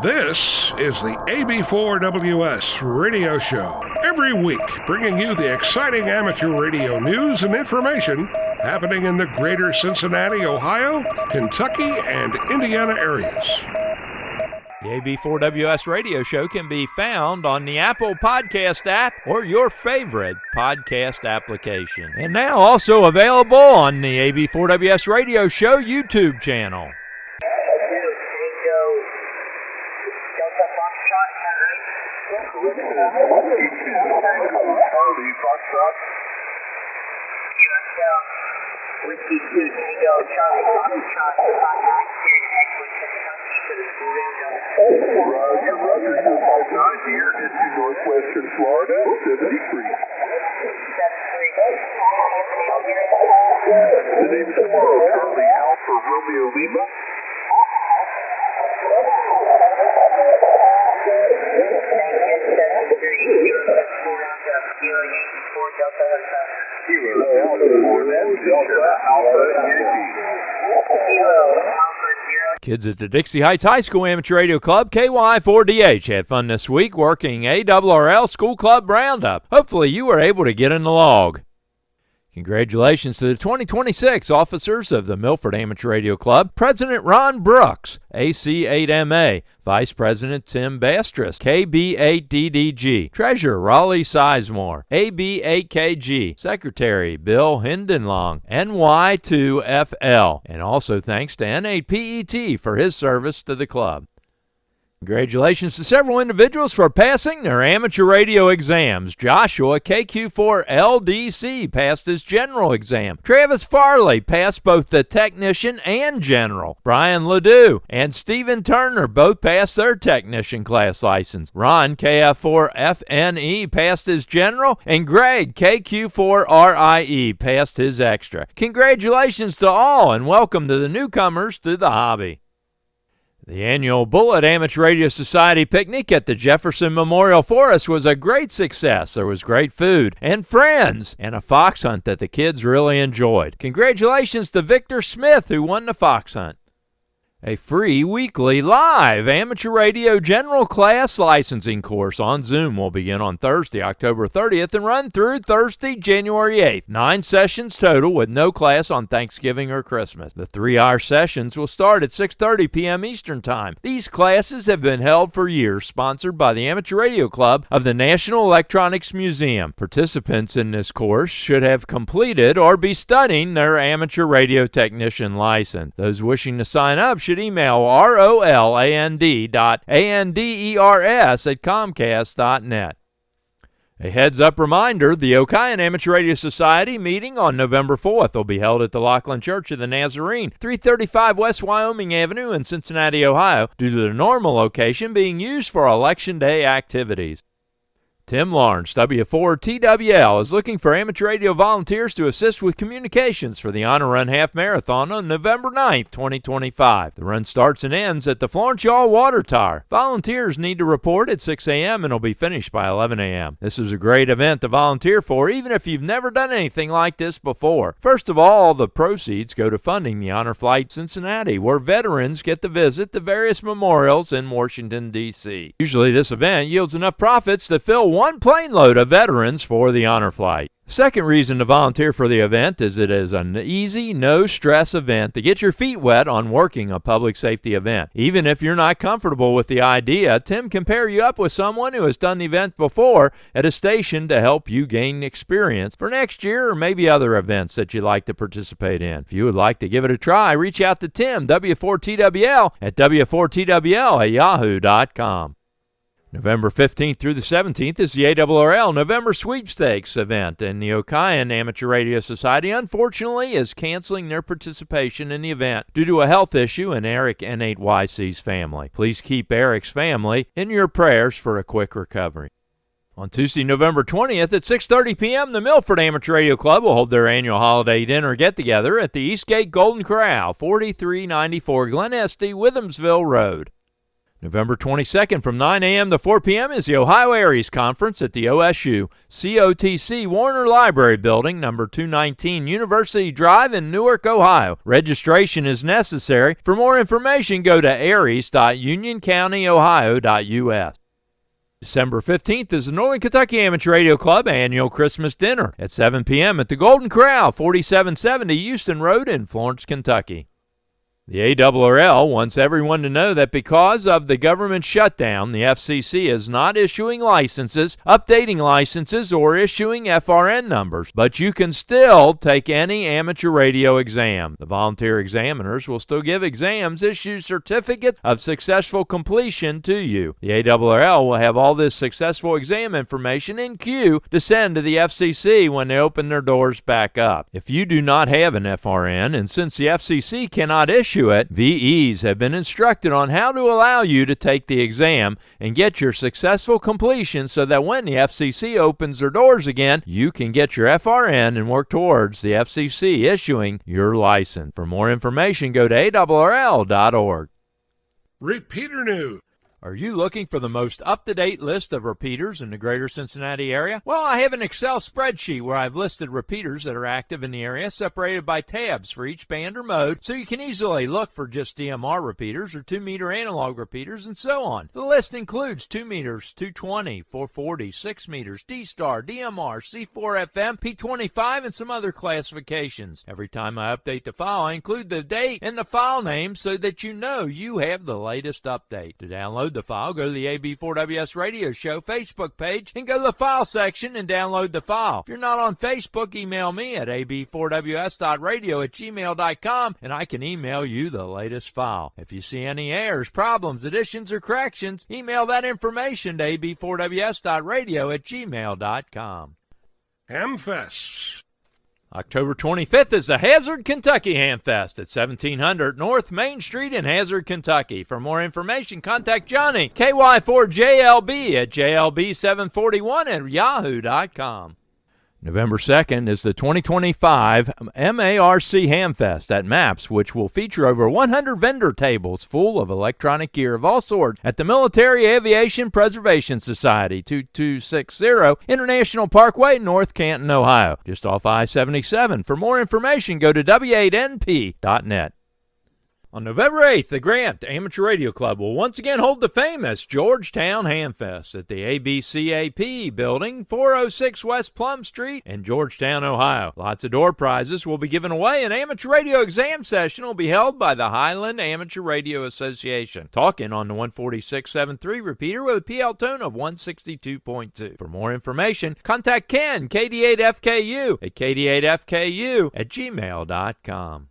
This is the AB4WS radio show. Every week, bringing you the exciting amateur radio news and information happening in the greater Cincinnati, Ohio, Kentucky, and Indiana areas. The AB4WS radio show can be found on the Apple Podcast app or your favorite podcast application. And now also available on the AB4WS radio show YouTube channel. Whiskey 2 Tango Charlie Foxtrot, contact in Edgewood, Kentucky for the school radio. Roger, Roger, 259 here into northwestern Florida, 73. 73. Anthony O'Gary. The name is tomorrow, Charlie Alpha Romeo Lima. Thank you, 73. You're the school roundup, Kilo Yankee 4 Delta Hotel. Kilo Alpha 4, that's Delta Alpha Yankee. Kilo Alpha 0. Kids at the Dixie Heights High School Amateur Radio Club, KY4DH, had fun this week working ARRL School Club Roundup. Hopefully you were able to get in the log. Congratulations to the 2026 officers of the Milford Amateur Radio Club, President Ron Brooks, AC8MA, Vice President Tim Bastris, KB8DDG, Treasurer Raleigh Sizemore, AB8KG, Secretary Bill Hindenlong, NY2FL, and also thanks to N8PET for his service to the club. Congratulations to several individuals for passing their amateur radio exams. Joshua KQ4LDC passed his general exam. Travis Farley passed both the technician and general. Brian Ledoux and Stephen Turner both passed their technician class license. Ron KF4FNE passed his general, and Greg KQ4RIE passed his extra. Congratulations to all, and welcome to the newcomers to the hobby. The annual Bullet Amateur Radio Society picnic at the Jefferson Memorial Forest was a great success. There was great food and friends and a fox hunt that the kids really enjoyed. Congratulations to Victor Smith, who won the fox hunt. A free weekly live amateur radio general class licensing course on Zoom will begin on Thursday, October 30th and run through Thursday, January 8th. 9 sessions total with no class on Thanksgiving or Christmas. The 3-hour sessions will start at 6:30 p.m. Eastern Time. These classes have been held for years, sponsored by the Amateur Radio Club of the National Electronics Museum. Participants in this course should have completed or be studying their amateur radio technician license. Those wishing to sign up should email roland.anders@comcast.net. A heads-up reminder, the Okayan Amateur Radio Society meeting on November 4th will be held at the Laughlin Church of the Nazarene, 335 West Wyoming Avenue in Cincinnati, Ohio, due to the normal location being used for Election Day activities. Tim Lawrence, W4TWL, is looking for amateur radio volunteers to assist with communications for the Honor Run Half Marathon on November 9th, 2025. The run starts and ends at the Florence Yaw Water Tower. Volunteers need to report at 6 a.m. and will be finished by 11 a.m. This is a great event to volunteer for, even if you've never done anything like this before. First of all, the proceeds go to funding the Honor Flight Cincinnati, where veterans get to visit the various memorials in Washington, D.C. Usually this event yields enough profits to fill one plane load of veterans for the Honor Flight. Second reason to volunteer for the event is it is an easy, no-stress event to get your feet wet on working a public safety event. Even if you're not comfortable with the idea, Tim can pair you up with someone who has done the event before at a station to help you gain experience for next year or maybe other events that you'd like to participate in. If you would like to give it a try, reach out to Tim, W4TWL, at W4TWL@yahoo.com. November 15th through the 17th is the ARRL November Sweepstakes event, and the Okayan Amateur Radio Society, unfortunately, is canceling their participation in the event due to a health issue in Eric N8YC's family. Please keep Eric's family in your prayers for a quick recovery. On Tuesday, November 20th at 6:30 p.m., the Milford Amateur Radio Club will hold their annual holiday dinner get-together at the Eastgate Golden Corral, 4394 Glen Estee, Withamsville Road. November 22nd from 9 a.m. to 4 p.m. is the Ohio Aries Conference at the OSU COTC Warner Library Building, number 219 University Drive in Newark, Ohio. Registration is necessary. For more information, go to aries.unioncountyohio.us. December 15th is the Northern Kentucky Amateur Radio Club annual Christmas dinner at 7 p.m. at the Golden Corral, 4770 Houston Road in Florence, Kentucky. The ARRL wants everyone to know that because of the government shutdown, the FCC is not issuing licenses, updating licenses, or issuing FRN numbers, but you can still take any amateur radio exam. The volunteer examiners will still give exams, issue certificate of successful completion to you. The ARRL will have all this successful exam information in queue to send to the FCC when they open their doors back up. If you do not have an FRN, and since the FCC cannot issue it, VEs have been instructed on how to allow you to take the exam and get your successful completion so that when the FCC opens their doors again, you can get your FRN and work towards the FCC issuing your license. For more information, go to ARRL.org. Repeater news. Are you looking for the most up-to-date list of repeaters in the greater Cincinnati area? Well, I have an Excel spreadsheet where I've listed repeaters that are active in the area, separated by tabs for each band or mode, so you can easily look for just DMR repeaters or 2-meter analog repeaters and so on. The list includes 2 meters, 220, 440, 6 meters, D-Star, DMR, C4FM, P25, and some other classifications. Every time I update the file, I include the date and the file name so that you know you have the latest update. To download the file, go to the AB4WS Radio Show Facebook page and go to the file section and download the file. If you're not on Facebook, email me at ab4ws.radio@gmail.com and I can email you the latest file. If you see any errors, problems, additions, or corrections, email that information to ab4ws.radio@gmail.com. Hamfest. October 25th is the Hazard, Kentucky Hamfest at 1700 North Main Street in Hazard, Kentucky. For more information, contact Johnny, KY4JLB at JLB741@yahoo.com. November 2nd is the 2025 MARC Hamfest at MAPS, which will feature over 100 vendor tables full of electronic gear of all sorts at the Military Aviation Preservation Society, 2260 International Parkway, North Canton, Ohio, just off I-77. For more information, go to w8np.net. On November 8th, the Grant Amateur Radio Club will once again hold the famous Georgetown Hamfest at the ABCAP building, 406 West Plum Street in Georgetown, Ohio. Lots of door prizes will be given away. An amateur radio exam session will be held by the Highland Amateur Radio Association, talking on the 146.73 repeater with a PL tone of 162.2. For more information, contact Ken, KD8FKU at KD8FKU@gmail.com.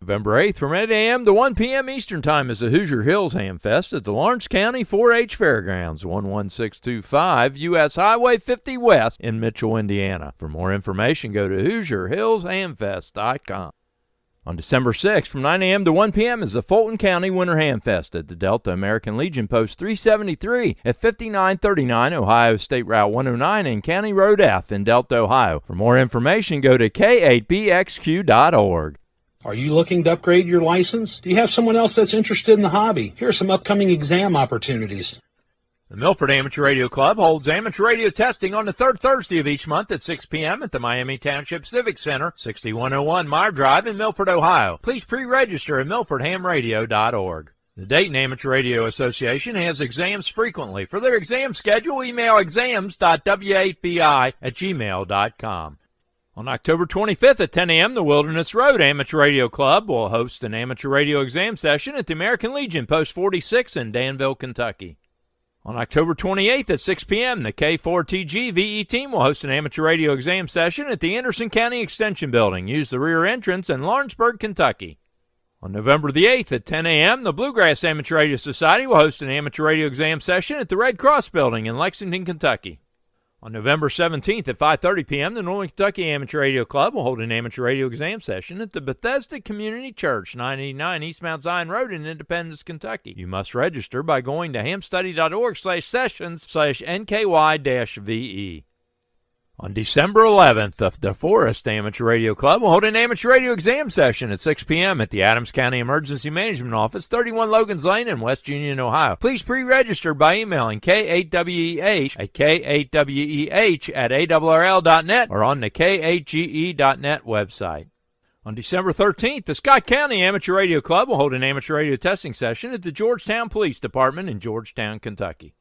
November 8th from 8 a.m. to 1 p.m. Eastern Time is the Hoosier Hills Hamfest at the Lawrence County 4-H Fairgrounds, 11625 U.S. Highway 50 West in Mitchell, Indiana. For more information, go to HoosierHillsHamfest.com. On December 6th from 9 a.m. to 1 p.m. is the Fulton County Winter Hamfest at the Delta American Legion Post 373 at 5939 Ohio State Route 109 and County Road F in Delta, Ohio. For more information, go to k8bxq.org. Are you looking to upgrade your license? Do you have someone else that's interested in the hobby? Here are some upcoming exam opportunities. The Milford Amateur Radio Club holds amateur radio testing on the third Thursday of each month at 6 p.m. at the Miami Township Civic Center, 6101 Meyer Drive in Milford, Ohio. Please pre-register at milfordhamradio.org. The Dayton Amateur Radio Association has exams frequently. For their exam schedule, email exams.w8bi@gmail.com. On October 25th at 10 a.m., the Wilderness Road Amateur Radio Club will host an amateur radio exam session at the American Legion, Post 46 in Danville, Kentucky. On October 28th at 6 p.m., the K4TG VE team will host an amateur radio exam session at the Anderson County Extension Building. Use the rear entrance in Lawrenceburg, Kentucky. On November the 8th at 10 a.m., the Bluegrass Amateur Radio Society will host an amateur radio exam session at the Red Cross Building in Lexington, Kentucky. On November 17th at 5:30 p.m., the Northern Kentucky Amateur Radio Club will hold an amateur radio exam session at the Bethesda Community Church, 989 East Mount Zion Road in Independence, Kentucky. You must register by going to hamstudy.org/sessions/NKY-VE. On December 11th, the DeForest Amateur Radio Club will hold an amateur radio exam session at 6 p.m. at the Adams County Emergency Management Office, 31 Logans Lane in West Union, Ohio. Please pre-register by emailing K8WEH at K8WEH@ARRL.net or on the KHGE.net website. On December 13th, the Scott County Amateur Radio Club will hold an amateur radio testing session at the Georgetown Police Department in Georgetown, Kentucky.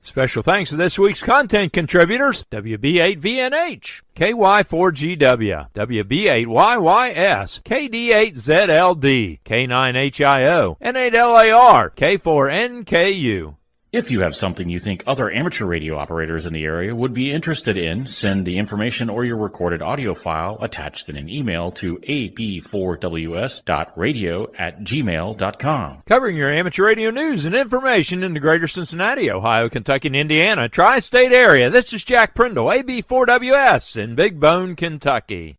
Special thanks to this week's content contributors: WB8VNH, KY4GW, WB8YYS, KD8ZLD, K9HIO, N8LAR, K4NKU. If you have something you think other amateur radio operators in the area would be interested in, send the information or your recorded audio file attached in an email to ab4ws.radio@gmail.com. Covering your amateur radio news and information in the greater Cincinnati, Ohio, Kentucky, and Indiana tri-state area, this is Jack Prindle, AB4WS in Big Bone, Kentucky.